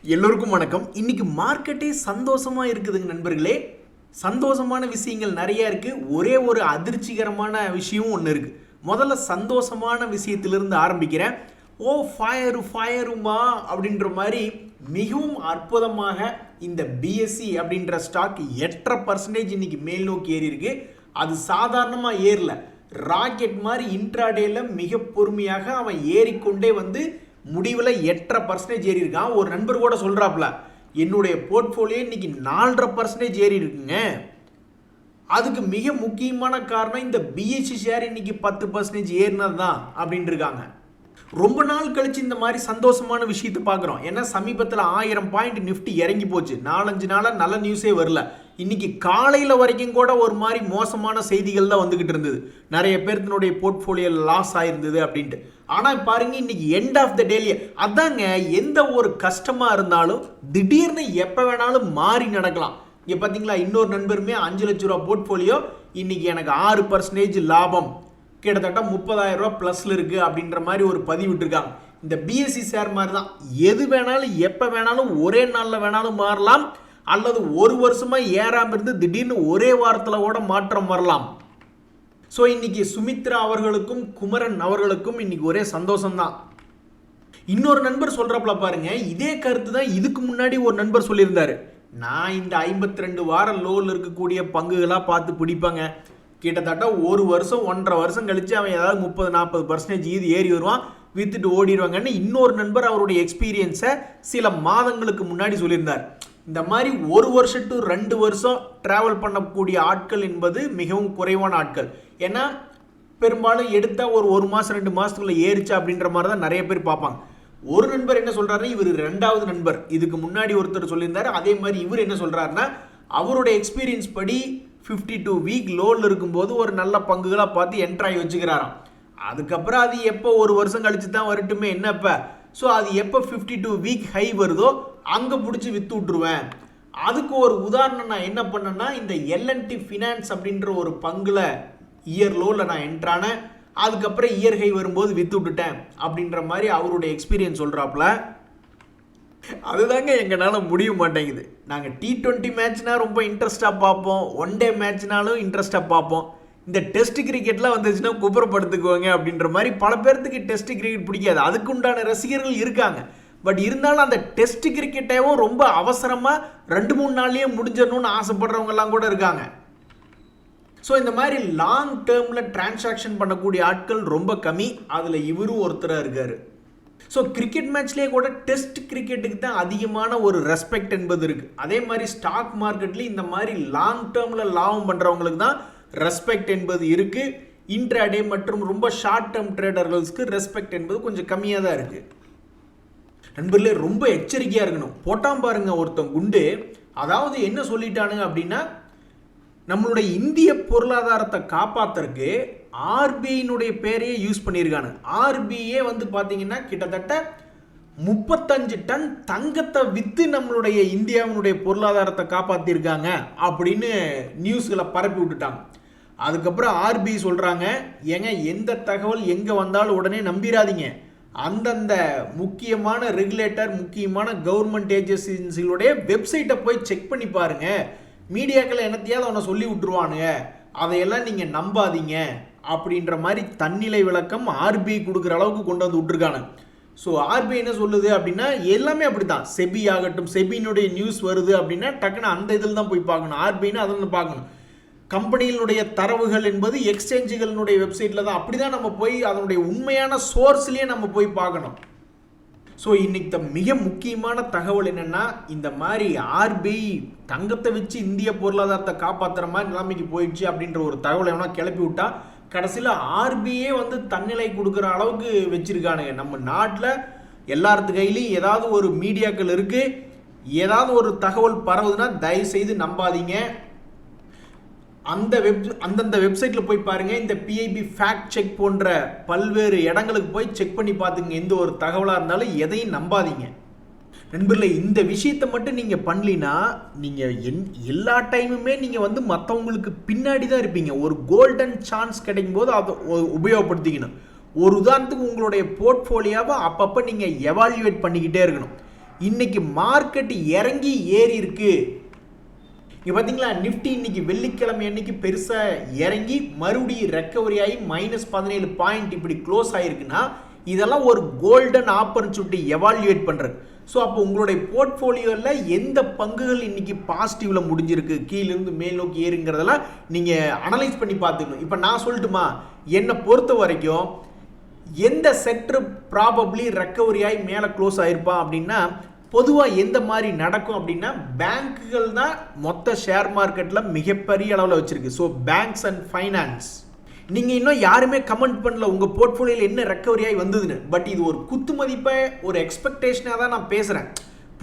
எல்லோருக்கும் வணக்கம். இன்னைக்கு மார்க்கெட்டே சந்தோஷமா இருக்குதுங்க நண்பர்களே. சந்தோஷமான விஷயங்கள் நிறைய இருக்கு. ஒரே ஒரு அதிர்ச்சிகரமான விஷயம் ஒன்று இருக்கு. முதல்ல சந்தோஷமான விஷயத்திலிருந்து ஆரம்பிக்கிறேன். ஃபயருமா அப்படின்ற மாதிரி மிகவும் அற்புதமாக இந்த பிஎஸ்சி அப்படின்ற ஸ்டாக் 8% இன்னைக்கு மேல் நோக்கி ஏறி இருக்கு. அது சாதாரணமாக ஏறல, ராக்கெட் மாதிரி இன்ட்ராடேல மிக பொறுமையாக அவன் ஏறிக்கொண்டே வந்து முடிவில் 8% ஏறி இருக்கான். ஒரு நண்பர் கூட சொல்றாப்ல, என்னுடைய போர்ட்ஃபோலியோ இன்னைக்கு 4.5% ஏறி இருக்குங்க. அதுக்கு மிக முக்கியமான காரணம் இந்த பிஎஸ்சி ஷேர் இன்னைக்கு 10% ஏறினது தான் அப்படின்னு இருக்காங்க. ரொம்ப நாள் கழிச்சு இந்த மாதிரி சந்தோஷமான விஷயத்தை பார்க்குறோம். ஏன்னா சமீபத்தில் 1000 பாயிண்ட் நிஃப்டி இறங்கி போச்சு. 4-5 நாளாக நல்ல நியூஸே வரல. இன்னைக்கு காலையில் வரைக்கும் கூட ஒரு மாதிரி மோசமான செய்திகள் தான் வந்துகிட்டு இருந்தது. நிறைய பேர்த்தினுடைய போர்ட்ஃபோலியோ லாஸ் ஆயிருந்தது அப்படின்ட்டு. ஆனால் பாருங்க, இன்னைக்கு எண்ட் ஆஃப் த டேலியே அதாங்க, எந்த ஒரு கஷ்டமாக இருந்தாலும் திடீர்னு எப்போ வேணாலும் மாறி நடக்கலாம். இங்கே பார்த்தீங்களா, இன்னொரு நண்பருமே 5 லட்ச ரூபா போர்ட்ஃபோலியோ இன்னைக்கு எனக்கு 6% லாபம், கிட்டத்தட்ட 30,000 ரூபா ப்ளஸில் இருக்குது அப்படின்ற மாதிரி ஒரு பதிவு விட்டுருக்காங்க. இந்த பிஎஸ்சி ஷேர் மாதிரி தான், எது வேணாலும் எப்போ வேணாலும் ஒரே நாளில் வேணாலும் மாறலாம், அல்லது ஒரு வருஷமாக ஏறாமல் இருந்து திடீர்னு ஒரே வாரத்தில் கூட மாற்றம் வரலாம். ஸோ இன்னைக்கு சுமித்ரா அவர்களுக்கும் குமரன் அவர்களுக்கும் இன்னைக்கு ஒரே சந்தோஷம்தான். இன்னொரு நண்பர் சொல்கிறப்பல பாருங்க, இதே கருத்து தான் இதுக்கு முன்னாடி ஒரு நண்பர் சொல்லியிருந்தாரு. நான் இந்த 52 வாரம் லோவில் இருக்கக்கூடிய பங்குகளாக பார்த்து பிடிப்பாங்க, கிட்டத்தட்ட ஒரு வருஷம் 1.5 வருஷம் கழிச்சு அவன் ஏதாவது 30-40% இது ஏறி வருவான், வித்துட்டு ஓடிடுவாங்கன்னு இன்னொரு நண்பர் அவருடைய எக்ஸ்பீரியன்ஸை சில மாதங்களுக்கு முன்னாடி சொல்லியிருந்தார். இந்த மாதிரி 1 வருஷம் to 2 வருஷம் டிராவல் பண்ணக்கூடிய ஆட்கள் என்பது மிகவும் குறைவான ஆட்கள். ஏன்னா பெரும்பாலும் எடுத்தால் ஒரு மாதம் 2 மாதத்துக்குள்ள ஏறிச்சா அப்படின்ற மாதிரி தான் நிறைய பேர் பார்ப்பாங்க. ஒரு நண்பர் என்ன சொல்றாரு, இவர் 2வது நண்பர், இதுக்கு முன்னாடி ஒருத்தர் சொல்லியிருந்தாரு. அதே மாதிரி இவர் என்ன சொல்றாருன்னா, அவருடைய எக்ஸ்பீரியன்ஸ் படி 52 வீக் லோவில் இருக்கும்போது ஒரு நல்ல பங்குகளாக பார்த்து என்ட்ராகி வச்சுக்கிறாராம். அதுக்கப்புறம் அது எப்போ ஒரு வருஷம் கழிச்சு தான் வரட்டுமே என்னப்ப, ஸோ அது எப்போ 52 வீக் ஹை வருதோ அங்கே பிடிச்சி விற்று விட்டுருவேன். அதுக்கு ஒரு உதாரணம் நான் என்ன பண்ணேன்னா, இந்த எல்என்டி ஃபினான்ஸ் அப்படின்ற ஒரு பங்கில் இயர் லோவில் நான் என்ட்ரானேன், அதுக்கப்புறம் இயர் ஹை வரும்போது விற்று விட்டுட்டேன் அப்படின்ற மாதிரி அவருடைய எக்ஸ்பீரியன்ஸ் சொல்கிறாப்புல. அதுதாங்க எங்களால் முடிய மாட்டேங்குது. நாங்கள் T20 மேட்ச்னா ரொம்ப இன்ட்ரெஸ்டாக பார்ப்போம், 1 டே மேட்ச்னாலும் இன்ட்ரெஸ்டாக பார்ப்போம். இந்த டெஸ்ட் கிரிக்கெட்லாம் வந்துச்சுன்னா குப்புறப்படுத்துக்குவாங்க அப்படின்ற மாதிரி பல பேர்த்துக்கு டெஸ்ட் கிரிக்கெட் பிடிக்காது. அதுக்கு உண்டான ரசிகர்கள் இருக்காங்க. பட் இருந்தாலும் அந்த டெஸ்ட் கிரிக்கெட்டையும் ரொம்ப அவசரமாக 2-3 நாள்லேயே முடிஞ்சிடணும்னு ஆசைப்படுறவங்கலாம் கூட இருக்காங்க. ஸோ இந்த மாதிரி லாங் டேர்மில் டிரான்சாக்ஷன் பண்ணக்கூடிய ஆட்கள் ரொம்ப கம்மி. அதில் இவரும் ஒருத்தராக இருக்கார். ஸோ கிரிக்கெட் மேட்ச்லேயே கூட டெஸ்ட் கிரிக்கெட்டுக்கு தான் அதிகமான ஒரு ரெஸ்பெக்ட் என்பது இருக்குது. அதே மாதிரி ஸ்டாக் மார்க்கெட்லேயும் இந்த மாதிரி லாங் டேர்மில் லாபம் பண்ணுறவங்களுக்கு தான் ரெஸ்பெக்ட் என்பது இருக்குது. இன்ட்ராடே மற்றும் ரொம்ப ஷார்ட் டேர்ம் ட்ரேடர்களுக்கு ரெஸ்பெக்ட் என்பது கொஞ்சம் கம்மியாக தான் இருக்குது. நண்பர்களே, ரொம்ப எச்சரிக்கையாக இருக்கணும். போட்டாம் பாருங்க ஒருத்தன் குண்டு. அதாவது என்ன சொல்லிட்டானுங்க அப்படின்னா, நம்மளுடைய இந்திய பொருளாதாரத்தை காப்பாற்றுறதுக்கு ஆர்பிஐனுடைய பேரையே யூஸ் பண்ணியிருக்காங்க. ஆர்பிஐ வந்து பார்த்தீங்கன்னா கிட்டத்தட்ட 35 டன் தங்கத்தை விற்று நம்மளுடைய இந்தியாவினுடைய பொருளாதாரத்தை காப்பாற்றிருக்காங்க அப்படின்னு நியூஸ்களை பரப்பி விட்டுட்டாங்க. அதுக்கப்புறம் ஆர்பிஐ சொல்கிறாங்க, ஏங்க எந்த தகவல் எங்கே வந்தாலும் உடனே நம்பிடாதீங்க, அந்தந்த முக்கியமான ரெகுலேட்டர் முக்கியமான கவர்மெண்ட் ஏஜென்சிகளுடைய வெப்சைட்டை போய் செக் பண்ணி பாருங்க, மீடியாக்களை என்னத்தையாவது அவனை சொல்லி விட்டுருவானுங்க, அதையெல்லாம் நீங்கள் நம்பாதீங்க அப்படின்ற மாதிரி தன்னிலை விளக்கம் ஆர்பிஐ கொடுக்குற அளவுக்கு கொண்டு வந்து விட்டுருக்காங்க. ஸோ ஆர்பிஐ என்ன சொல்லுது அப்படின்னா, எல்லாமே அப்படி தான். செபி ஆகட்டும், செபியினுடைய நியூஸ் வருது அப்படின்னா டக்குன்னு அந்த இதில் தான் போய் பார்க்கணும். ஆர்பிஐன்னு அதில் பார்க்கணும். கம்பெனிகளுடைய தரவுகள் என்பது எக்ஸ்சேஞ்சுகளினுடைய வெப்சைட்டில் தான். அப்படி தான் நம்ம போய் அதனுடைய உண்மையான சோர்ஸ்லேயே நம்ம போய் பார்க்கணும். ஸோ இன்னைக்கு மிக முக்கியமான தகவல் என்னென்னா, இந்த மாதிரி ஆர்பிஐ தங்கத்தை வச்சு இந்திய பொருளாதாரத்தை காப்பாற்றுற மாதிரி நிலைமைக்கு போயிடுச்சு அப்படின்ற ஒரு தகவலை எவனா கிளப்பி விட்டா கடைசியில் ஆர்பிஐ வந்து தன்னிலை கொடுக்குற அளவுக்கு வச்சுருக்கானுங்க. நம்ம நாட்டில் எல்லாத்து கையிலையும் ஏதாவது ஒரு மீடியாக்கள் இருக்குது. ஏதாவது ஒரு தகவல் பரவுதுன்னா தயவுசெய்து நம்பாதீங்க. அந்தந்த வெப்சைட்டில் போய் பாருங்கள். இந்த பிஐபி ஃபேக்ட் செக் போன்ற பல்வேறு இடங்களுக்கு போய் செக் பண்ணி பார்த்துங்க. எந்த ஒரு தகவலாக இருந்தாலும் எதையும் நம்பாதீங்க. நண்பர்களே, இந்த விஷயத்தை மட்டும் நீங்கள் பண்ணலினா நீங்கள் எல்லா டைமுமே நீங்கள் வந்து மற்றவங்களுக்கு பின்னாடி தான் இருப்பீங்க. ஒரு கோல்டன் சான்ஸ் கிடைக்கும் போது அதை உபயோகப்படுத்திக்கணும். ஒரு உதாரணத்துக்கு உங்களுடைய போர்ட்ஃபோலியோவை அப்பப்போ நீங்கள் எவால்யூவேட் பண்ணிக்கிட்டே இருக்கணும். இன்னைக்கு மார்க்கெட் இறங்கி ஏறி இருக்கு. இங்க பாத்தீங்களா, நிஃப்டி இன்னைக்கு வெள்ளிக்கிழமை அன்னைக்கு பெருசா இறங்கி மறுபடியும் ரெக்கவரி ஆகி -17 பாயிண்ட் இப்படி க்ளோஸ் ஆயிருக்குன்னா இதெல்லாம் ஒரு கோல்டன் ஆப்பர்ச்சுனிட்டி எவால்யூவேட் பண்றது. ஸோ அப்போ உங்களுடைய போர்ட்ஃபோலியோவில் எந்த பங்குகள் இன்னைக்கு பாசிட்டிவ்ல முடிஞ்சிருக்கு, கீழிருந்து மேல் நோக்கி ஏறுங்கிறதெல்லாம் நீங்க அனலைஸ் பண்ணி பார்த்துக்கணும். இப்போ நான் சொல்லட்டுமா, என்னை பொறுத்த வரைக்கும் எந்த செக்டர் ப்ராபப்ளி ரெக்கவரி ஆகி மேலே க்ளோஸ் ஆயிருப்பா அப்படின்னா, பொதுவாக எந்த மாதிரி நடக்கும் அப்படின்னா பேங்க்குகள் தான் மொத்த ஷேர் மார்க்கெட்டில் மிகப்பெரிய அளவில் வச்சிருக்கு. So banks and finance. நீங்கள் இன்னும் யாருமே கமெண்ட் பண்ணல உங்கள் போர்ட்ஃபோலியோவில் என்ன ரெக்கவரி ஆகி வந்ததுன்னு. பட் இது ஒரு குத்து மதிப்பை ஒரு எக்ஸ்பெக்டேஷனாக தான் நான் பேசுகிறேன்.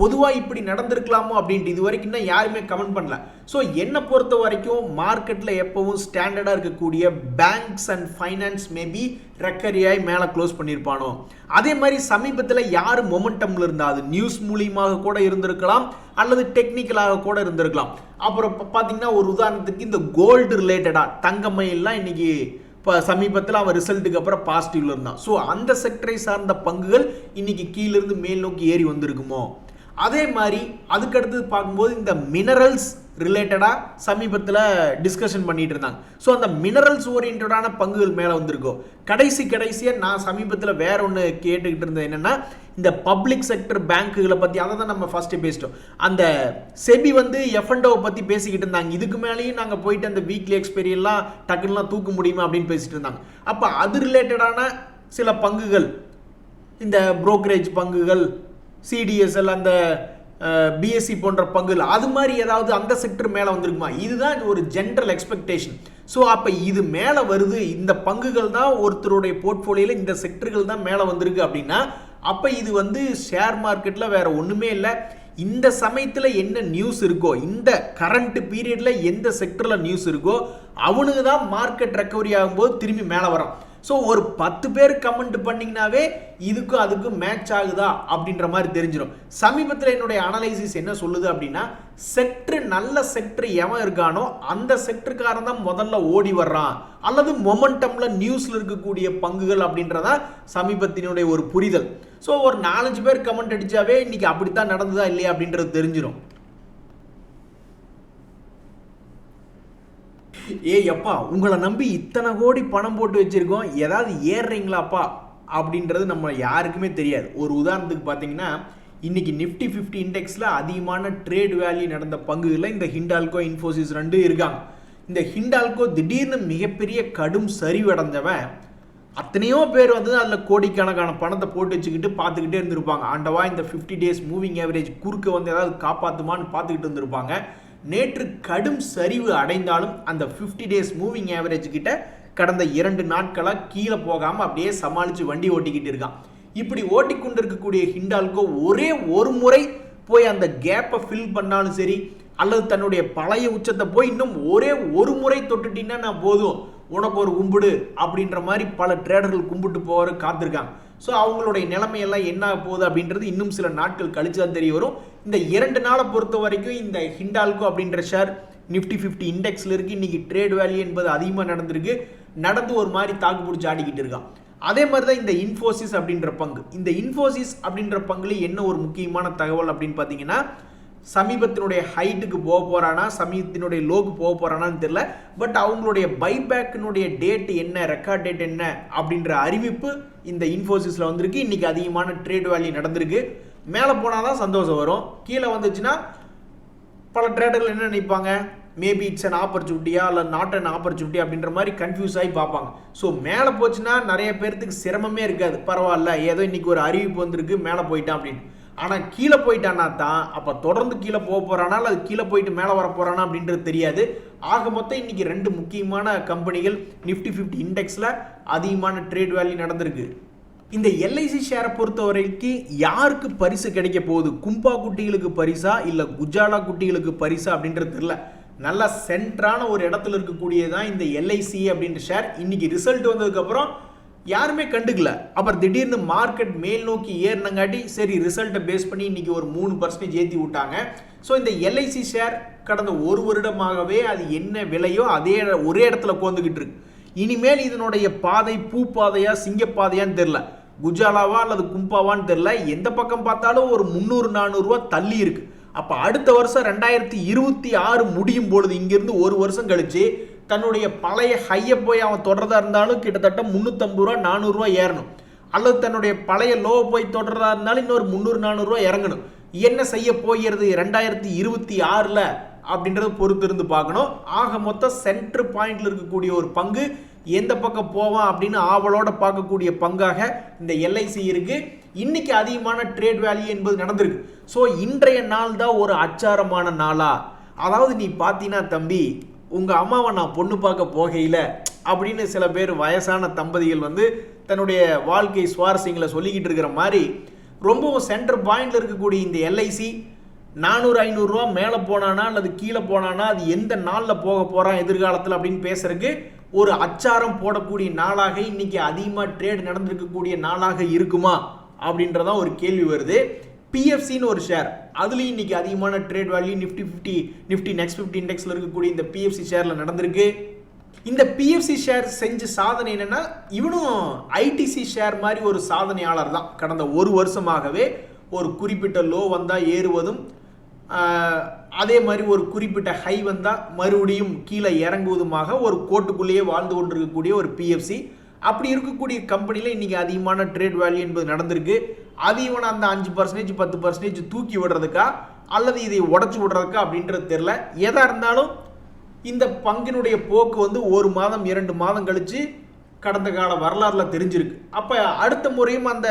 பொதுவாக இப்படி நடந்திருக்கலாமோ அப்படின்ட்டு இது வரைக்கும் இன்னும் யாருமே கமெண்ட் பண்ணல. ஸோ என்னை பொறுத்த வரைக்கும் மார்க்கெட்டில் எப்பவும் ஸ்டாண்டர்டாக இருக்கக்கூடிய பேங்க்ஸ் அண்ட் ஃபைனான்ஸ் மேபி ரெக்கரியாய் மேலே க்ளோஸ் பண்ணியிருப்பானோ. அதே மாதிரி சமீபத்தில் யார் மொமெண்டமில் இருந்தால் அது நியூஸ் மூலியமாக கூட இருந்திருக்கலாம் அல்லது டெக்னிக்கலாக கூட இருந்திருக்கலாம். அப்புறம் பார்த்தீங்கன்னா ஒரு உதாரணத்துக்கு இந்த கோல்டு ரிலேட்டடாக தங்கமயிலாம் இன்னைக்கு இப்போ சமீபத்தில் அவன் ரிசல்ட்டுக்கு அப்புறம் பாசிட்டிவ்ல இருந்தான். ஸோ அந்த செக்டரை சார்ந்த பங்குகள் இன்னைக்கு கீழிருந்து மேல் நோக்கி ஏறி வந்திருக்குமோ. அதே மாதிரி அதுக்கடுத்து பார்க்கும்போது இந்த மினரல்ஸ் ரிலேட்டடாக சமீபத்தில் டிஸ்கஷன் பண்ணிட்டு இருந்தாங்க. ஸோ அந்த மினரல்ஸ் ஓரியன்டான பங்குகள் மேலே வந்திருக்கோம். கடைசியாக நான் சமீபத்தில் வேற ஒன்று கேட்டுக்கிட்டு இருந்தது என்னென்னா, இந்த பப்ளிக் செக்டர் பேங்க்குகளை பற்றி அதை தான் நம்ம ஃபஸ்ட்டு பேசிட்டோம். அந்த செபி எஃப்என்டோவை பற்றி பேசிக்கிட்டு இருந்தாங்க. இதுக்கு மேலேயும் நாங்கள் போயிட்டு அந்த வீக்லி எக்ஸ்பெரியெல்லாம் டக்குலாம் தூக்க முடியுமா அப்படின்னு பேசிட்டு இருந்தாங்க. அப்போ அது ரிலேட்டடான சில பங்குகள், இந்த புரோக்கரேஜ் பங்குகள், சிடிஎஸ்எல், அந்த பிஎஸ்சி போன்ற பங்குகள், அது மாதிரி ஏதாவது அந்த செக்டர் மேலே வந்திருக்குமா? இதுதான் ஒரு ஜென்ரல் எக்ஸ்பெக்டேஷன். ஸோ அப்போ இது மேலே வருது, இந்த பங்குகள் தான் ஒருத்தருடைய போர்ட்ஃபோலியோவில் இந்த செக்டர்கள் தான் மேலே வந்திருக்கு அப்படின்னா, அப்போ இது ஷேர் மார்க்கெட்டில் வேற ஒன்றுமே இல்லை. இந்த சமயத்தில் என்ன நியூஸ் இருக்கோ, இந்த கரண்ட் பீரியடில் எந்த செக்டரில் நியூஸ் இருக்கோ அவனுக்கு தான் மார்க்கெட் ரெக்கவரி ஆகும்போது திரும்பி மேலே வரும். ஸோ ஒரு 10 பேர் கமெண்ட் பண்ணிங்கனாவே இதுக்கும் அதுக்கும் மேட்ச் ஆகுதா அப்படின்ற மாதிரி தெரிஞ்சிடும். சமீபத்தில் என்னுடைய அனலைசிஸ் என்ன சொல்லுது அப்படின்னா, செக்டர் நல்ல செக்டர் எவன் இருக்கானோ அந்த செக்டருக்காரன் தான் முதல்ல ஓடி வர்றான், அல்லது மொமெண்டம்ல நியூஸ்ல இருக்கக்கூடிய பங்குகள் அப்படின்றதா சமீபத்தினுடைய ஒரு புரிதல். ஸோ ஒரு 4-5 பேர் கமெண்ட் அடிச்சாவே இன்னைக்கு அப்படித்தான் நடந்ததா இல்லையா அப்படின்றது தெரிஞ்சிடும். அப்பா உங்களை நம்பி இத்தனை கோடி பணம் போட்டு வச்சிருக்கோம், ஏதாவது ஏறுறீங்களாப்பா அப்படின்றது நம்ம யாருக்குமே தெரியாது. ஒரு உதாரணத்துக்கு பார்த்தீங்கன்னா, இன்னைக்கு நிஃப்டி 50 இண்டெக்ஸில் அதிகமான ட்ரேட் வேல்யூ நடந்த பங்குகளில் இந்த ஹிண்டால்கோ, இன்ஃபோசிஸ் 2 இருக்காங்க. இந்த ஹிண்டால்கோ திடீர்னு மிகப்பெரிய கடும் சரிவு அடைஞ்சவன் அத்தனையோ பேர் அதில் கோடிக்கணக்கான பணத்தை போட்டு வச்சுக்கிட்டு பார்த்துக்கிட்டே இருந்திருப்பாங்க. ஆண்டவா இந்த 50 டேஸ் மூவிங் ஆவரேஜ் குறுக்க ஏதாவது காப்பாற்றுமான்னு பார்த்துக்கிட்டு இருந்திருப்பாங்க. நேற்று கடும் சரிவு அடைந்தாலும் அந்த 50 டேஸ் மூவிங் ஆவரேஜ் கிட்ட கடந்த 2 நாட்களாக கீழே போகாமல் அப்படியே சமாளித்து வண்டி ஓட்டிக்கிட்டு இருக்கான். இப்படி ஓட்டிக்கொண்டு இருக்கக்கூடிய ஹிண்டால்கோ ஒரே ஒரு முறை போய் அந்த கேப்பை ஃபில் பண்ணாலும் சரி, அல்லது தன்னுடைய பழைய உச்சத்தை போய் இன்னும் ஒரே ஒரு முறை தொட்டுட்டீங்கன்னா நான் போதும், உனக்கு ஒரு கும்பிடு அப்படின்ற மாதிரி பல ட்ரேடர்கள் கும்பிட்டு போகிற காத்திருக்காங்க. ஸோ அவங்களுடைய நிலைமையெல்லாம் என்ன போகுது அப்படின்றது இன்னும் சில நாட்கள் கழிச்சு தான் தெரிய வரும். இந்த 2 நாளை பொறுத்த வரைக்கும் இந்த ஹிண்டால்கோ அப்படின்ற ஷேர் நிஃப்டி 50 இண்டெக்ஸில் இருக்குது. இன்னைக்கு ட்ரேட் வேல்யூ என்பது அதிகமாக நடந்து ஒரு மாதிரி தாக்கு பிடிச்சி ஆடிக்கிட்டு இருக்கான். அதே மாதிரி தான் இந்த இன்ஃபோசிஸ் அப்படின்ற பங்கு. இந்த இன்ஃபோசிஸ் அப்படின்ற பங்குல என்ன ஒரு முக்கியமான தகவல் அப்படின்னு பார்த்தீங்கன்னா, சமீபத்தினுடைய ஹைட்டுக்கு போக போறானா, சமீபத்தினுடைய லோக்கு போக போறானான்னு தெரியல. பட் அவங்களுடைய பைபேக்கினுடைய டேட் என்ன, ரெக்கார்ட் டேட் என்ன அப்படின்ற அறிவிப்பு இந்த இன்ஃபோசிஸ்ல வந்திருக்கு. இன்னைக்கு அதிகமான ட்ரேட் வேல்யூ நடந்திருக்கு. மேலே போனாதான் சந்தோஷம் வரும், கீழே வந்துச்சுன்னா பல ட்ரேடர்கள் என்ன நினைப்பாங்க, மேபி இட்ஸ் அன் ஆப்பர்ச்சுனிட்டியா இல்லை நாட் அன் ஆப்பர்ச்சுனிட்டி அப்படின்ற மாதிரி கன்ஃபியூஸ் ஆகி பார்ப்பாங்க. ஸோ மேலே போச்சுன்னா நிறைய பேர்த்துக்கு சிரமமே இருக்காது, பரவாயில்ல ஏதோ இன்னைக்கு ஒரு அறிவிப்பு வந்திருக்கு மேலே போயிட்டான் அப்படின்னு. ஆனால் கீழே போயிட்டானா தான் அப்போ தொடர்ந்து கீழே போக போகிறானா இல்லை அது கீழே போயிட்டு மேலே வர போகிறானா அப்படின்றது தெரியாது. ஆக மொத்தம் இன்னைக்கு 2 முக்கியமான கம்பெனிகள் நிஃப்டி 50 இண்டெக்ஸில் அதிகமான ட்ரேட் வேல்யூ நடந்திருக்கு. இந்த எல்ஐசி ஷேரை பொறுத்த வரைக்கும் யாருக்கு பரிசு கிடைக்க போகுது, கும்பா குட்டிகளுக்கு பரிசா இல்லை குஜாலா குட்டிகளுக்கு பரிசா அப்படின்றது தெரியல. நல்ல சென்ட்ரான ஒரு இடத்துல இருக்கக்கூடியதான் இந்த எல்ஐசி அப்படின்ற ஷேர். இன்னைக்கு ரிசல்ட் வந்ததுக்கப்புறம் யாருமே கண்டுக்கல. அப்புறம் திடீர்னு மார்க்கெட் மேல் நோக்கி ஏறினங்காட்டி சரி ரிசல்ட்டை பேஸ் பண்ணி இன்னைக்கு ஒரு 3% ஏற்றி விட்டாங்க. ஸோ இந்த எல்ஐசி ஷேர் கடந்த ஒரு வருடமாகவே அது என்ன விலையோ அதே ஒரே இடத்துல உட்காந்துக்கிட்டு இருக்கு. இனிமேல் இதனுடைய பாதை பூ பாதையா சிங்க பாதையான்னு தெரியல. குஜாலாவா அல்லது கும்பாவான்னு தெரியல, எந்த பக்கம் பார்த்தாலும் ஒரு 300-400 ரூபா தள்ளி இருக்கு. அப்போ அடுத்த வருஷம் 2026 முடியும் பொழுது இங்கிருந்து ஒரு வருஷம் கழிச்சு தன்னுடைய பழைய ஹையை போய் அவன் தொடர்றதா இருந்தாலும் கிட்டத்தட்ட 350 ரூபா 400 ரூபா ஏறணும், அல்லது தன்னுடைய பழைய லோவை போய் தொடர்றதா இருந்தாலும் இன்னொரு 300-400 ரூபா இறங்கணும். என்ன செய்ய போகிறது 2026 அப்படின்றத பொறுத்து இருந்து பார்க்கணும். ஆக மொத்தம் சென்டர் பாயிண்ட்ல இருக்கக்கூடிய ஒரு பங்கு எந்த பக்கம் போவான் அப்படின்னு ஆவலோட பார்க்கக்கூடிய பங்காக இந்த எல்ஐசி இருக்கு. இன்னைக்கு அதிகமான ட்ரேட் வேல்யூ என்பது நடந்திருக்கு. ஸோ இன்றைய நாள் தான் ஒரு அச்சாரமான நாளா. அதாவது நீ பார்த்தீங்கன்னா தம்பி, உங்க அம்மாவை நான் பொண்ணு பார்க்க போகையில் அப்படின்னு சில பேர் வயசான தம்பதிகள் வந்து தன்னுடைய வாழ்க்கை சுவாரஸ்யங்களை சொல்லிக்கிட்டு இருக்கிற மாதிரி ரொம்பவும் சென்டர் பாயிண்ட்ல இருக்கக்கூடிய இந்த எல்ஐசி 400-500 ரூபா மேலே போனானா அல்லது கீழே போனானா அது எந்த நாளில் போக போகிறான் எதிர்காலத்தில் அப்படின்னு பேசுறதுக்கு ஒரு அச்சாரம் போடக்கூடிய நாளாக இன்னைக்கு அதிகமாக ட்ரேட் நடந்திருக்கக்கூடிய நாளாக இருக்குமா அப்படின்றதான் ஒரு கேள்வி வருது. பிஎஃப்சின்னு ஒரு ஷேர், அதுலேயும் இன்னைக்கு அதிகமான ட்ரேட் வேல்யூ நிஃப்டி நெக்ஸ்ட் 50 இண்டெக்ஸில் இருக்கக்கூடிய இந்த பிஎஃப்சி ஷேரில் நடந்திருக்கு. இந்த பிஎஃப்சி ஷேர் செஞ்ச சாதனை என்னன்னா, இவனும் ஐடிசி ஷேர் மாதிரி ஒரு சாதனையாளர் தான். கடந்த ஒரு வருஷமாகவே ஒரு குறிப்பிட்ட லோ வந்தால் ஏறுவதும், அதே மாதிரி ஒரு குறிப்பிட்ட ஹை வந்தால் மறுபடியும் கீழே இறங்குவதுமாக ஒரு கோட்டுக்குள்ளேயே வாழ்ந்து கொண்டிருக்கக்கூடிய ஒரு பிஎஃப்சி. அப்படி இருக்கக்கூடிய கம்பெனியில் இன்றைக்கி அதிகமான ட்ரேட் வேல்யூ என்பது நடந்திருக்கு. அது இவனை அந்த 5% 10% தூக்கி விடுறதுக்கா அல்லது இதை உடச்சி விடுறதுக்கா அப்படின்றது தெரில. எதாக இருந்தாலும் இந்த பங்கினுடைய போக்கு வந்து 1 மாதம் 2 மாதம் கழித்து கடந்த கால வரலாறுல தெரிஞ்சிருக்கு. அப்போ அடுத்த முறையும் அந்த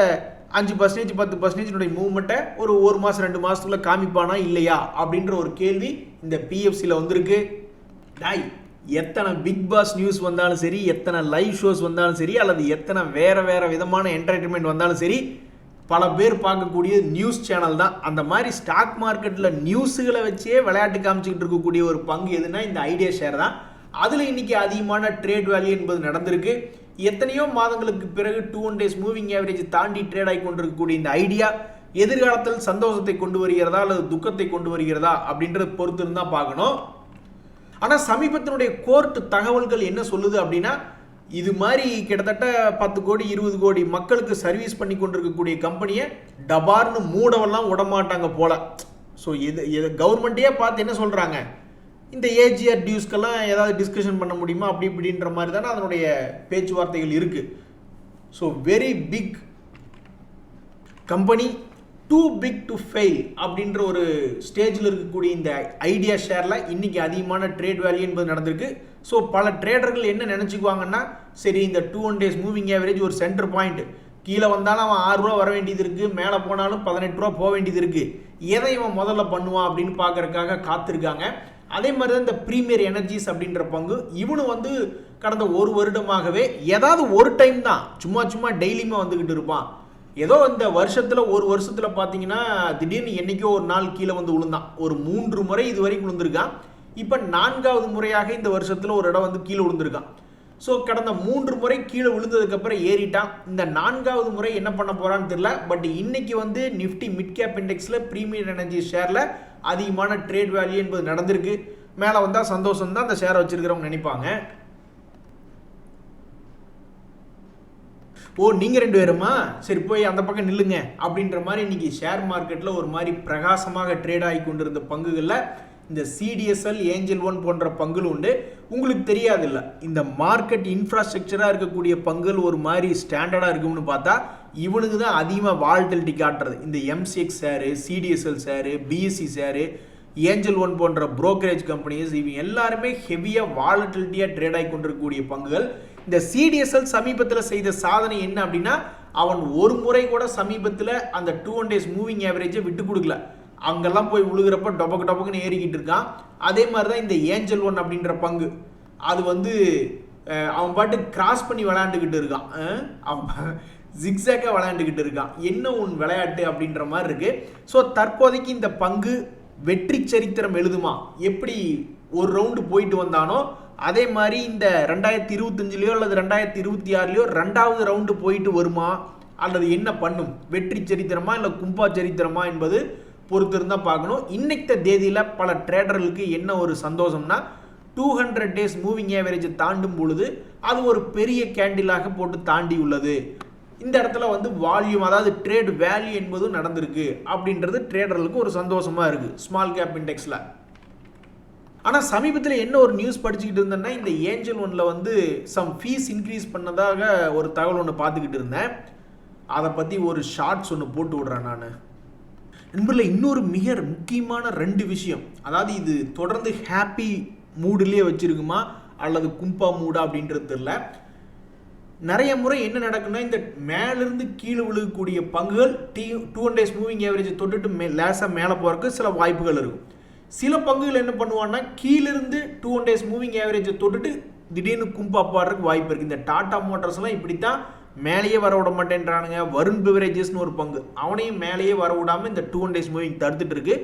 5% 10% மூவ்மெண்ட்டை ஒரு மாதம் 2 மாதத்துக்குள்ள காமிப்பானா இல்லையா அப்படின்ற ஒரு கேள்வி இந்த பிஎஃப்சியில் வந்திருக்கு. டாய், எத்தனை பிக் பாஸ் நியூஸ் வந்தாலும் சரி, எத்தனை லைவ் ஷோஸ் வந்தாலும் சரி, அல்லது எத்தனை வேறு விதமான என்டர்டைன்மெண்ட் வந்தாலும் சரி, பல பேர் பார்க்கக்கூடிய நியூஸ் சேனல் தான். அந்த மாதிரி ஸ்டாக் மார்க்கெட்டில் நியூஸுகளை வச்சே விளையாட்டு காமிச்சிக்கிட்டு இருக்கக்கூடிய ஒரு பங்கு எதுனா இந்த ஐடியா ஷேர் தான். அதில் இன்னைக்கு அதிகமான ட்ரேட் வேல்யூ என்பது நடந்திருக்கு. எத்தனையோ மாதங்களுக்கு பிறகு 2 days மூவிங் ஆவரேஜ் தாண்டி ட்ரேட் ஆகி கொண்டிருக்கக்கூடிய இந்த ஐடியா எதிர்காலத்தில் சந்தோஷத்தை கொண்டு வருகிறதா அல்லது துக்கத்தை கொண்டு வருகிறதா அப்படின்றத பொறுத்து இருந்தால் பார்க்கணும். ஆனால் சமீபத்தினுடைய கோர்ட் தகவல்கள் என்ன சொல்லுது அப்படின்னா, இது மாதிரி கிட்டத்தட்ட 10 கோடி 20 கோடி மக்களுக்கு சர்வீஸ் பண்ணி கொண்டிருக்கக்கூடிய கம்பெனியை டபார்னு மூடவெல்லாம் விடமாட்டாங்க போல. ஸோ இது கவர்மெண்ட்டே பார்த்து என்ன சொல்கிறாங்க, இந்த ஏஜிஆர் டியூஸ்க்கெல்லாம் ஏதாவது டிஸ்கஷன் பண்ண முடியுமா அப்படி இப்படின்ற மாதிரி தானே அதனுடைய பேச்சுவார்த்தைகள் இருக்குது. So very big company, too big to fail அப்படின்ற ஒரு ஸ்டேஜில் இருக்கக்கூடிய இந்த ஐடியா ஷேரில் இன்றைக்கி அதிகமான ட்ரேட் வேல்யூ என்பது நடந்திருக்கு. ஸோ பல ட்ரேடர்கள் என்ன நினச்சிக்குவாங்கன்னா, சரி இந்த 2 days மூவிங் ஆவரேஜ் ஒரு சென்டர் பாயிண்ட், கீழே வந்தாலும் அவன் 6 ரூபா வர வேண்டியது இருக்குது, மேலே போனாலும் 18 ரூபா போக வேண்டியது இருக்குது, எதை இவன் முதல்ல பண்ணுவான் அப்படின்னு பார்க்கறதுக்காக காத்திருக்காங்க. அதே மாதிரி தான் இந்த ப்ரீமியர் எனர்ஜிஸ் அப்படின்ற பங்கு, இவனு வந்து கடந்த 1 வருடமாகவே ஏதாவது ஒரு டைம் தான் சும்மா டெய்லியுமே வந்துக்கிட்டு இருப்பான். ஏதோ இந்த வருஷத்தில் ஒரு வருஷத்தில் பார்த்தீங்கன்னா திடீர்னு என்றைக்கோ ஒரு நாள் கீழே வந்து விழுந்தான். ஒரு 3 முறை இது வரைக்கும் விழுந்திருக்கான். இப்போ 4வது முறையாக இந்த வருஷத்தில் ஒரு இடம் வந்து கீழே விழுந்திருக்கான். ஸோ கடந்த 3 முறை கீழே விழுந்ததுக்கப்புறம் ஏறிட்டான். இந்த 4வது முறை என்ன பண்ண போகிறான்னு தெரியல. பட் இன்னைக்கு வந்து நிஃப்டி மிட் கேப் இண்டெக்ஸில் ப்ரீமியர் எனர்ஜி ஷேரில் அதிகமான ட்ரேட் வேல்யூ என்பது நடந்திருக்கு. மேலே வந்தால் சந்தோஷம் தான் அந்த ஷேரை வச்சிருக்கிறவங்க நினைப்பாங்க. ஓ நீங்கள் 2 பேருமா, சரி போய் அந்த பக்கம் நில்லுங்க அப்படின்ற மாதிரி இன்னைக்கு ஷேர் மார்க்கெட்டில் ஒரு மாதிரி பிரகாசமாக ட்ரேட் ஆகி கொண்டிருந்த பங்குகளில் இந்த சிடிஎஸ்எல், ஏஞ்சல் ஒன் போன்ற பங்குகள் உண்டு. உங்களுக்கு தெரியாது இல்லை, இந்த மார்க்கெட் இன்ஃப்ராஸ்ட்ரக்சராக இருக்கக்கூடிய பங்குகள் ஒரு மாதிரி ஸ்டாண்டர்டாக இருக்கும்னு பார்த்தா இவனுக்கு தான் அதிகமாக வால்டிலிட்டி காட்டுறது. இந்த MCX share, CDSL share, BSc share, angel one போன்ற புரோக்கரேஜ் கம்பெனிஸ், இவங்க எல்லாருமே ஹெவியாக வாலட்டிலிட்டியாக ட்ரேட் ஆகி கொண்டிருக்கக்கூடிய பங்குகள். இந்த சிடிஎஸ்எல் சமீபத்தில் செய்த சாதனை என்ன அப்படின்னா, அவன் ஒரு முறை கூட சமீபத்தில் அந்த 2 days மூவிங் ஆவரேஜை விட்டு கொடுக்கல. அங்கெல்லாம் போய் விழுகிறப்ப டொபக்குன்னு ஏறிக்கிட்டு இருக்கான். அதே மாதிரி தான் இந்த ஏஞ்சல் ஒன் அப்படின்ற பங்கு, அது வந்து அவன் பாட்டு கிராஸ் பண்ணி விளையாண்டுக்கிட்டு இருக்கான். அவன் ஜிக்ஸாக்காக விளையாண்டுக்கிட்டு இருக்கான். என்ன உன் விளையாட்டு அப்படின்ற மாதிரி இருக்கு. ஸோ தற்போதைக்கு இந்த பங்கு வெற்றி சரித்திரம் எழுதுமா, எப்படி ஒரு ரவுண்டு போயிட்டு வந்தானோ அதே மாதிரி இந்த 2025 அல்லது 2026 2வது ரவுண்டு போயிட்டு வருமா அல்லது என்ன பண்ணும், வெற்றி சரித்திரமா இல்லை கும்பா சரித்திரமா என்பது பொறுத்திருந்தால் பார்க்கணும். இன்னைக்கு தேதியில் பல ட்ரேடர்களுக்கு என்ன ஒரு சந்தோஷம்னா, 200 days மூவிங் ஆவரேஜை தாண்டும் பொழுது அது ஒரு பெரிய கேண்டிலாக போட்டு தாண்டி உள்ளது. இந்த இடத்துல வந்து வால்யூம், அதாவது ட்ரேட் வேல்யூ என்பதும் நடந்திருக்கு அப்படின்றது ட்ரேடர்களுக்கு ஒரு சந்தோஷமாக இருக்குது ஸ்மால் கேப் இண்டெக்ஸில். ஆனால் சமீபத்தில் என்ன ஒரு நியூஸ் படிச்சுக்கிட்டு இருந்தேன்னா, இந்த ஏஞ்சல் ஒன்ல வந்து சம் ஃபீஸ் இன்க்ரீஸ் பண்ணதாக ஒரு தகவல் ஒன்று பார்த்துக்கிட்டு இருந்தேன். அதை பற்றி ஒரு ஷார்ட்ஸ் ஒன்று போட்டு விடுறேன் நான். நண்பர்களே, இன்னொரு மிக முக்கியமான 2 விஷயம், அதாவது இது தொடர்ந்து ஹாப்பி மூடுலேயே வச்சுருக்குமா அல்லது கும்பா மூடா அப்படின்றது தெரியல. நிறைய முறை என்ன நடக்குன்னா, இந்த மேலிருந்து கீழே விழுகக்கூடிய பங்குகள் 200 days மூவிங் ஆவரேஜை தொட்டுட்டு லேசாக மேலே போகிறதுக்கு சில வாய்ப்புகள் இருக்கும். சில பங்குகள் என்ன பண்ணுவான்னா, கீழிருந்து 200 days மூவிங் ஆவரேஜை தொட்டுட்டு திடீர்னு கும்பா பாடுறதுக்கு வாய்ப்பு இருக்குது. இந்த டாடா மோட்டார்ஸ்லாம் இப்படித்தான் மேலேயே வர விட மாட்டேன்றானுங்க. வருண் பிவரேஜஸ்னு ஒரு பங்கு, அவனையும் மேலேயே வர விடாமல் இந்த 200 days மூவிங் தடுத்துட்டு இருக்கு.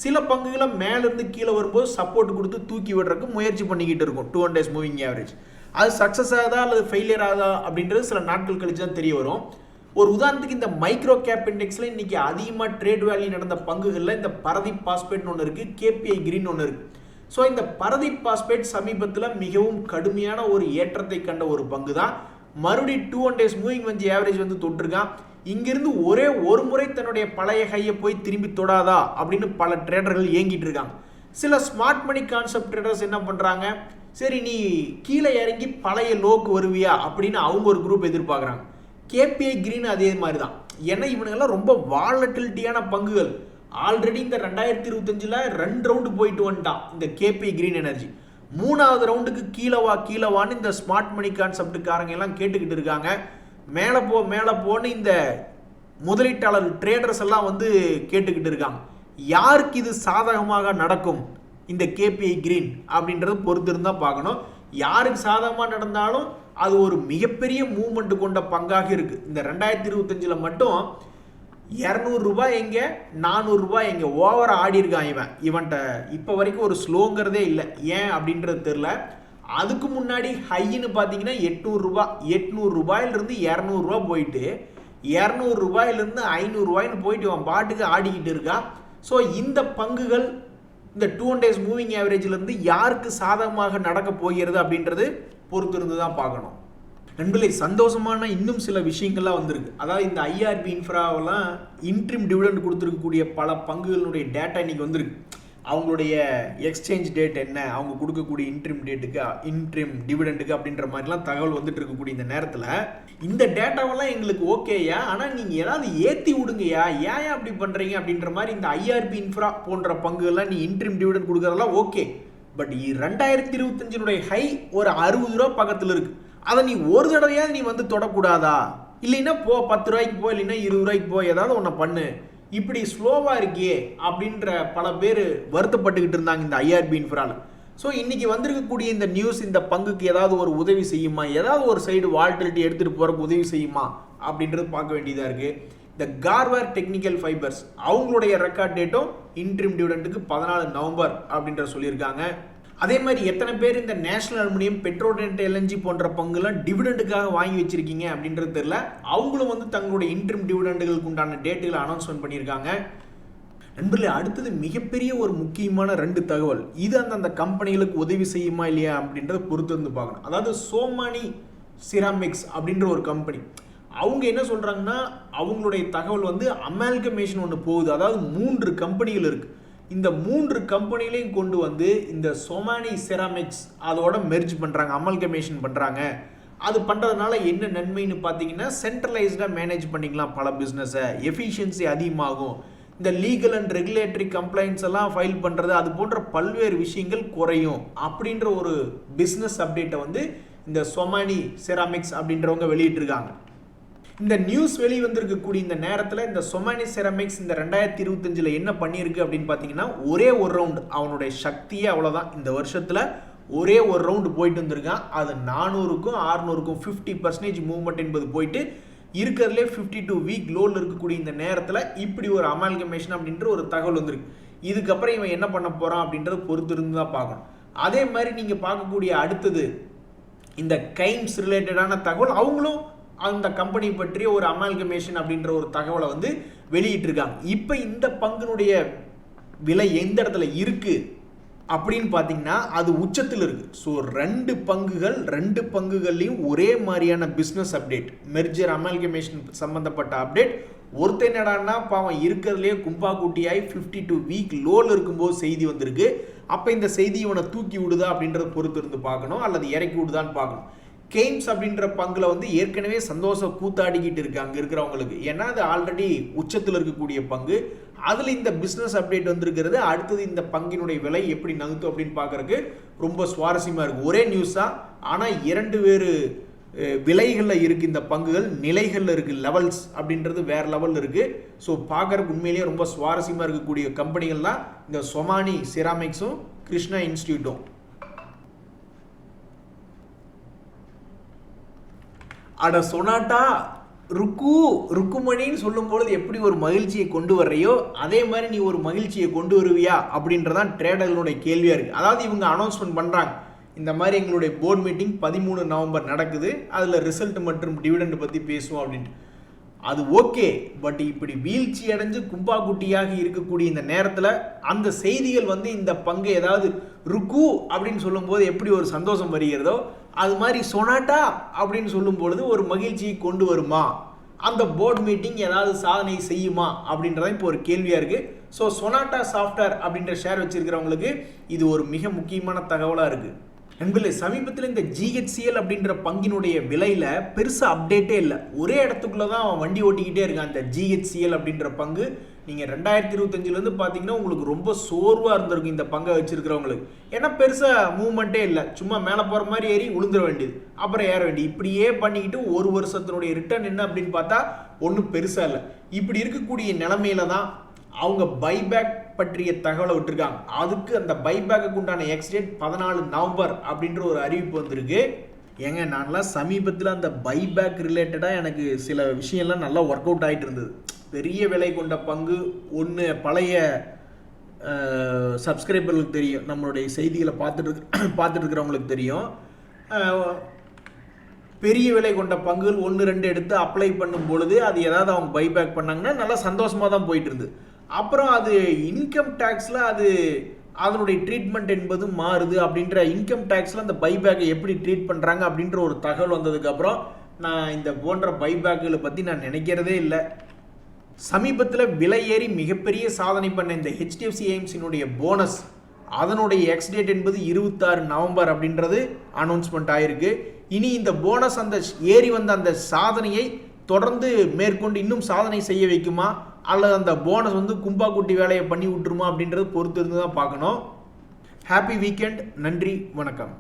சில பங்குகளை மேலேருந்து கீழே வரும்போது சப்போர்ட் கொடுத்து தூக்கி விடுறதுக்கு முயற்சி பண்ணிக்கிட்டு இருக்கும் 200 days மூவிங் ஆவரேஜ். அது சக்ஸஸ் ஆகுதா அல்லது ஃபெயிலியர் ஆகுதா அப்படின்றது சில நாட்கள் கழிச்சு தான் தெரிய வரும். ஒரு உதாரணத்துக்கு இந்த மைக்ரோ கேப் இண்டெக்ஸில் இன்னைக்கு அதிகமாக ட்ரேட் வேல்யூ நடந்த பங்குகளில் இந்த பரதீப் பாஸ்பேட்னு ஒன்று இருக்குது, கேபிஐ கிரீன் ஒன்று இருக்குது. ஸோ இந்த பரதீப் பாஸ்பேட் சமீபத்தில் மிகவும் கடுமையான ஒரு ஏற்றத்தை கண்ட ஒரு பங்கு தான். மறுபடியும் 200 days மூவிங் வந்து ஆவரேஜ் வந்து தொட்டிருக்கான். இங்கிருந்து ஒரே ஒரு முறை தன்னுடைய பழைய கையை போய் திரும்பி தொடாதா அப்படின்னு பல ட்ரேடர்கள் ஏங்கிட்டு இருக்காங்க. சில ஸ்மார்ட் மணி கான்செப்ட் ட்ரேடர்ஸ் என்ன பண்ணுறாங்க, சரி நீ கீழே இறங்கி பழைய லோக்கு வருவியா அப்படின்னு அவங்க ஒரு குரூப் எதிர்பார்க்குறாங்க. கேபிஐ கிரீன் அதே மாதிரி தான். ஏன்னா இவனுங்கெல்லாம் ரொம்ப வாலட்டிலிட்டியான பங்குகள். ஆல்ரெடி இந்த 2025 2 ரவுண்டு போயிட்டு வந்துட்டான் இந்த கேபிஐ கிரீன் எனர்ஜி. 3வது ரவுண்டுக்கு கீழவான்னு இந்த ஸ்மார்ட் மணி கான்செப்டுக்காரங்க எல்லாம் கேட்டுக்கிட்டு இருக்காங்க. மேலே போன்னு இந்த முதலீட்டாளர் ட்ரேடர்ஸ் எல்லாம் வந்து கேட்டுக்கிட்டு இருக்காங்க. யாருக்கு இது சாதகமாக நடக்கும் இந்த கேபிஐ கிரீன் அப்படின்றது பொறுத்து இருந்தால் பார்க்கணும். யாருக்கு சாதகமாக நடந்தாலும் அது ஒரு மிகப்பெரிய மூவ்மெண்ட் கொண்ட பங்காக இருக்குது. இந்த 2025 மட்டும் 200 ரூபாய் எங்கே 400 ரூபாய் எங்கே ஓவரா ஆடி இருக்கான் இவன்கிட்ட இப்போ வரைக்கும் ஒரு ஸ்லோங்கிறதே இல்லை. ஏன் அப்படின்றது தெரில. அதுக்கு முன்னாடி ஹைன்னு பார்த்தீங்கன்னா 800 ரூபாய், 800 ரூபாயிலிருந்து 200 ரூபா போயிட்டு 200 ரூபாயிலிருந்து 500 ரூபாய்னு போயிட்டு இவன் பாட்டுக்கு ஆடிக்கிட்டு இருக்கான். ஸோ இந்த பங்குகள் இந்த 200 days மூவிங் ஆவரேஜ்லேருந்து யாருக்கு சாதகமாக நடக்க போகிறது அப்படின்றது பொறுத்து இருந்து தான் பார்க்கணும். நண்பர்களே, சந்தோஷமான இன்னும் சில விஷயங்கள்லாம் வந்திருக்கு. அதாவது இந்த ஐஆர்பி இன்ஃப்ராவெல்லாம் இன்ட்ரிம் டிவிடெண்ட் கொடுத்துருக்கக்கூடிய பல பங்குகளுடைய டேட்டா இன்னைக்கு வந்திருக்கு. அவங்களுடைய எக்ஸ்சேஞ்ச் டேட் என்ன, அவங்க கொடுக்கக்கூடிய இன்ட்ரிம் டிவிடெண்டுக்கு அப்படின்ற மாதிரிலாம் தகவல் வந்துட்டு இருக்கக்கூடிய இந்த நேரத்தில் இந்த டேட்டாவெல்லாம் எங்களுக்கு ஓகேயா, ஆனால் நீங்கள் ஏதாவது ஏற்றி விடுங்கயா, ஏன் அப்படி பண்ணுறீங்க அப்படின்ற மாதிரி இந்த ஐஆர்பி இன்ஃப்ரா போன்ற பங்குகள்லாம் நீ இன்ட்ரிம் டிவிடெண்ட் கொடுக்குறதெல்லாம் ஓகே. பட் 2025 ஹை ஒரு 60 ரூபா பக்கத்தில் இருக்குது. அதை நீ ஒரு தடவையாவது நீ வந்து தொடக்கூடாதா? இல்லைன்னா போ 10 ரூபாய்க்கு போ, இல்லைன்னா 20 ரூபாய்க்கு போ, ஏதாவது ஒன்று பண்ணு. இப்படி ஸ்லோவாக இருக்கே அப்படின்ற பல பேர் வருத்தப்பட்டுக்கிட்டு இருந்தாங்க இந்த ஐஆர்பி இன்ஃப்ராவில். ஸோ இன்றைக்கி வந்திருக்கக்கூடிய இந்த நியூஸ் இந்த பங்குக்கு ஏதாவது ஒரு உதவி செய்யுமா, ஏதாவது ஒரு சைடு வால்டிலிட்டி எடுத்துகிட்டு போகிறக்கு உதவி செய்யுமா அப்படின்றது பார்க்க வேண்டியதாக இருக்குது. இந்த கார்வேர் டெக்னிக்கல் ஃபைபர்ஸ் அவங்களுடைய ரெக்கார்ட் டேட்டும் இன்ட்ரிம் டிவிடெண்டுக்கு 14 நவம்பர் அப்படின்ற சொல்லியிருக்காங்க. அதே மாதிரி எத்தனை பேர் இந்த நேஷனல் அலுமினியம், பெட்ரோடென்ட், எல்என்ஜி போன்ற பங்குலாம் டிவிடெண்டுக்காக வாங்கி வச்சிருக்கீங்க அப்படின்றது தெரியல. அவங்களும் வந்து தங்களுடைய இன்ட்ரிம் டிவிடெண்டுகளுக்கு உண்டான டேட்டுகளை அனௌன்ஸ்மெண்ட் பண்ணியிருக்காங்க. நண்பர்களே, அடுத்தது மிகப்பெரிய ஒரு முக்கியமான 2 தகவல். இது அந்த கம்பெனிகளுக்கு உதவி செய்யுமா இல்லையா அப்படின்றத பொறுத்து இருந்து பார்க்கணும். அதாவது சோமானி சிராமிக்ஸ் அப்படின்ற ஒரு கம்பெனி, அவங்க என்ன சொல்கிறாங்கன்னா, அவங்களுடைய தகவல் வந்து அமால்கமேஷன் ஒன்று போகுது. அதாவது 3 கம்பெனிகள் இருக்குது. இந்த 3 கம்பெனிலையும் கொண்டு வந்து இந்த சோமானி செராமிக்ஸ் அதோட மெர்ஜ் பண்ணுறாங்க, அமல்கமேஷன் பண்ணுறாங்க. அது பண்ணுறதுனால என்ன நன்மைன்னு பார்த்தீங்கன்னா, சென்ட்ரலைஸ்டாக மேனேஜ் பண்ணிக்கலாம் பல பிஸ்னஸை, எஃபிஷியன்சி அதிகமாகும், இந்த லீகல் அண்ட் ரெகுலேட்டரி கம்ப்ளைண்ட்ஸ் எல்லாம் ஃபைல் பண்ணுறது, அது போன்ற பல்வேறு விஷயங்கள் குறையும் அப்படின்ற ஒரு பிஸ்னஸ் அப்டேட்டை வந்து இந்த சோமானி செராமிக்ஸ் அப்படின்றவங்க வெளியிட்டிருக்காங்க. இந்த நியூஸ் வெளியே வந்திருக்கக்கூடிய இந்த நேரத்தில் இந்த சோமானி செராமிக்ஸ் இந்த 2025 என்ன பண்ணியிருக்கு அப்படின்னு பார்த்தீங்கன்னா, ஒரே ஒரு ரவுண்டு, அவனுடைய சக்தியே அவ்வளோதான். இந்த வருஷத்தில் ஒரே ஒரு ரவுண்டு போயிட்டு வந்திருக்கான். அது 400க்கும் 600க்கும் 50% மூவ்மெண்ட் என்பது போயிட்டு இருக்கிறதுலே 52 வீக் லோவில் இருக்கக்கூடிய இந்த நேரத்தில் இப்படி ஒரு அமால்கமேஷன் அப்படின்ற ஒரு தகவல் வந்திருக்கு. இதுக்கப்புறம் இவன் என்ன பண்ண போகிறான் அப்படின்றத பொறுத்து இருந்து தான் பார்க்கணும். அதே மாதிரி நீங்கள் பார்க்கக்கூடிய அடுத்தது இந்த கைம்ஸ் ரிலேட்டடான தகவல், அவங்களும் அந்த கம்பெனி பற்றிய ஒரு அமால்கமேஷன் அப்படின்ற ஒரு தகவலை வந்து வெளியிட்டிருக்காங்க. இப்போ இந்த பங்குனுடைய விலை எந்த இடத்துல இருக்குது அப்படின்னு பார்த்தீங்கன்னா அது உச்சத்தில் இருக்குது. ஸோ ரெண்டு பங்குகள்லையும் ஒரே மாதிரியான பிஸ்னஸ் அப்டேட், மெர்ஜர் அமால்கமேஷன் சம்மந்தப்பட்ட அப்டேட். ஒருத்தர் என்னடான்னா பாவம் இருக்கிறதுலே கும்பா குட்டியாய் 52 வீக் லோவில் இருக்கும்போது செய்தி வந்திருக்கு. அப்போ இந்த செய்தி இவனை தூக்கி விடுதா அப்படின்றத பொறுத்து இருந்து பார்க்கணும், அல்லது இறக்கி விடுதான்னு பார்க்கணும். கெய்ம்ஸ் அப்படின்ற பங்கில் வந்து ஏற்கனவே சந்தோஷம் கூத்தாடிக்கிட்டு இருக்கு அங்கே இருக்கிறவங்களுக்கு. ஏன்னா அது ஆல்ரெடி உச்சத்தில் இருக்கக்கூடிய பங்கு. அதில் இந்த பிஸ்னஸ் அப்டேட் வந்திருக்கிறது. அடுத்தது இந்த பங்கினுடைய விலை எப்படி நகுத்தும் அப்படின்னு பார்க்கறதுக்கு ரொம்ப சுவாரஸ்யமாக இருக்குது. ஒரே நியூஸாக ஆனால் 2 வேறு விலைகளில் இருக்குது இந்த பங்குகள், நிலைகளில் இருக்குது. லெவல்ஸ் அப்படின்றது வேறு லெவலில் இருக்குது. ஸோ பார்க்குறதுக்கு உண்மையிலேயே ரொம்ப சுவாரஸ்யமாக இருக்கக்கூடிய கம்பெனிகள்லாம் இந்த சொமானி செராமிக்ஸும் கிருஷ்ணா இன்ஸ்டியூட்டும். அட சொனாட்டா ருக்குமணின்னு சொல்லும்பொழுது எப்படி ஒரு மகிழ்ச்சியை கொண்டு வர்றையோ அதே மாதிரி நீ ஒரு மகிழ்ச்சியை கொண்டு வருவியா அப்படின்றதான் ட்ரேடர்களுடைய கேள்வியாக இருக்குது. அதாவது இவங்க அனௌன்ஸ்மெண்ட் பண்ணுறாங்க, இந்த மாதிரி எங்களுடைய போர்ட் மீட்டிங் 13 நவம்பர் நடக்குது, அதில் ரிசல்ட் மற்றும் டிவிடெண்ட் பற்றி பேசுவோம் அப்படின்ட்டு. அது ஓகே, பட் இப்படி வீழ்ச்சி அடைஞ்சு கும்பா குட்டியாக இருக்கக்கூடிய இந்த நேரத்தில் அந்த செய்திகள் வந்து இந்த பங்கை ஏதாவது ருக்கு அப்படின்னு சொல்லும்போது எப்படி ஒரு சந்தோஷம் வருகிறதோ அது மாதிரி சொனாட்டா அப்படின்னு சொல்லும் பொழுது ஒரு மகிழ்ச்சியை கொண்டு வருமா, அந்த போர்ட் மீட்டிங் ஏதாவது சாதனை செய்யுமா அப்படின்றத இப்போ ஒரு கேள்வியாக இருக்குது. ஸோ சொனாட்டா சாஃப்ட்வேர் அப்படின்ற ஷேர் வச்சிருக்கிறவங்களுக்கு இது ஒரு மிக முக்கியமான தகவலாக இருக்குது. நண்பர்களே, சமீபத்தில் இந்த GHCL அப்படின்ற பங்கினுடைய விலையில் பெருசாக அப்டேட்டே இல்லை. ஒரே இடத்துக்குள்ளே தான் அவன் வண்டி ஓட்டிக்கிட்டே இருக்கான். அந்த GHCL அப்படின்ற பங்கு நீங்கள் 2025 பார்த்தீங்கன்னா உங்களுக்கு ரொம்ப சோர்வாக இருந்திருக்கும் இந்த பங்கை வச்சுருக்கிறவங்களுக்கு. ஏன்னா பெருசாக மூவ்மெண்ட்டே இல்லை, சும்மா மேலே போகிற மாதிரி ஏறி விழுந்துட வேண்டியது, அப்புறம் ஏற வேண்டியது, இப்படியே பண்ணிக்கிட்டு ஒரு வருஷத்தினுடைய ரிட்டர்ன் என்ன அப்படின்னு பார்த்தா ஒன்றும் பெருசாக இல்லை. இப்படி இருக்கக்கூடிய நிலைமையில தான் அவங்க பைபேக் பற்றிய தகவலை விட்டுருக்காங்க. அதுக்கு அந்த பைபேக்கு உண்டான எக்ஸ்டேட் 14 நவம்பர் அப்படின்ற ஒரு அறிவிப்பு வந்திருக்கு. ஏங்க நான்லாம் சமீபத்தில் அந்த பைபேக் ரிலேட்டடாக எனக்கு சில விஷயம்லாம் நல்லா ஒர்க் அவுட் ஆகிட்டு இருந்தது. பெரிய விலை கொண்ட பங்கு ஒன்று, பழைய சப்ஸ்கிரைபர்களுக்கு தெரியும், நம்மளுடைய செய்திகளை பார்த்துட்டு இருக்கிறவங்களுக்கு தெரியும். பெரிய விலை கொண்ட பங்குகள் 1-2 எடுத்து அப்ளை பண்ணும் பொழுது அது ஏதாவது அவங்க பைபேக் பண்ணாங்கன்னா நல்லா சந்தோஷமாக தான் போயிட்டு இருந்தது. அப்புறம் அது இன்கம் டேக்ஸில் அதனுடைய ட்ரீட்மெண்ட் என்பது மாறுது. அப்படின்ற இன்கம் டேக்ஸில் அந்த பைபேக்கை எப்படி ட்ரீட் பண்ணுறாங்க அப்படின்ற ஒரு தகவல் வந்ததுக்கப்புறம் நான் இந்த போன்ற பைபேக்குகளை பற்றி நான் நினைக்கிறதே இல்லை. சமீபத்தில் விலை ஏறி மிகப்பெரிய சாதனை பண்ண இந்த HDFC ஏம்ஸினுடைய போனஸ், அதனுடைய எக்ஸ்டேட் என்பது 26 நவம்பர் அப்படின்றது அனௌன்ஸ்மெண்ட் ஆகிருக்கு. இனி இந்த போனஸ் அந்த ஏறி வந்த அந்த சாதனையை தொடர்ந்து மேற்கொண்டு இன்னும் சாதனை செய்ய வைக்குமா, அல்லது அந்த போனஸ் வந்து கும்பா குட்டி வேலையை பண்ணி விட்டுருமா அப்படின்றது பொறுத்து இருந்து தான் பார்க்கணும். Happy weekend. நன்றி, வணக்கம்.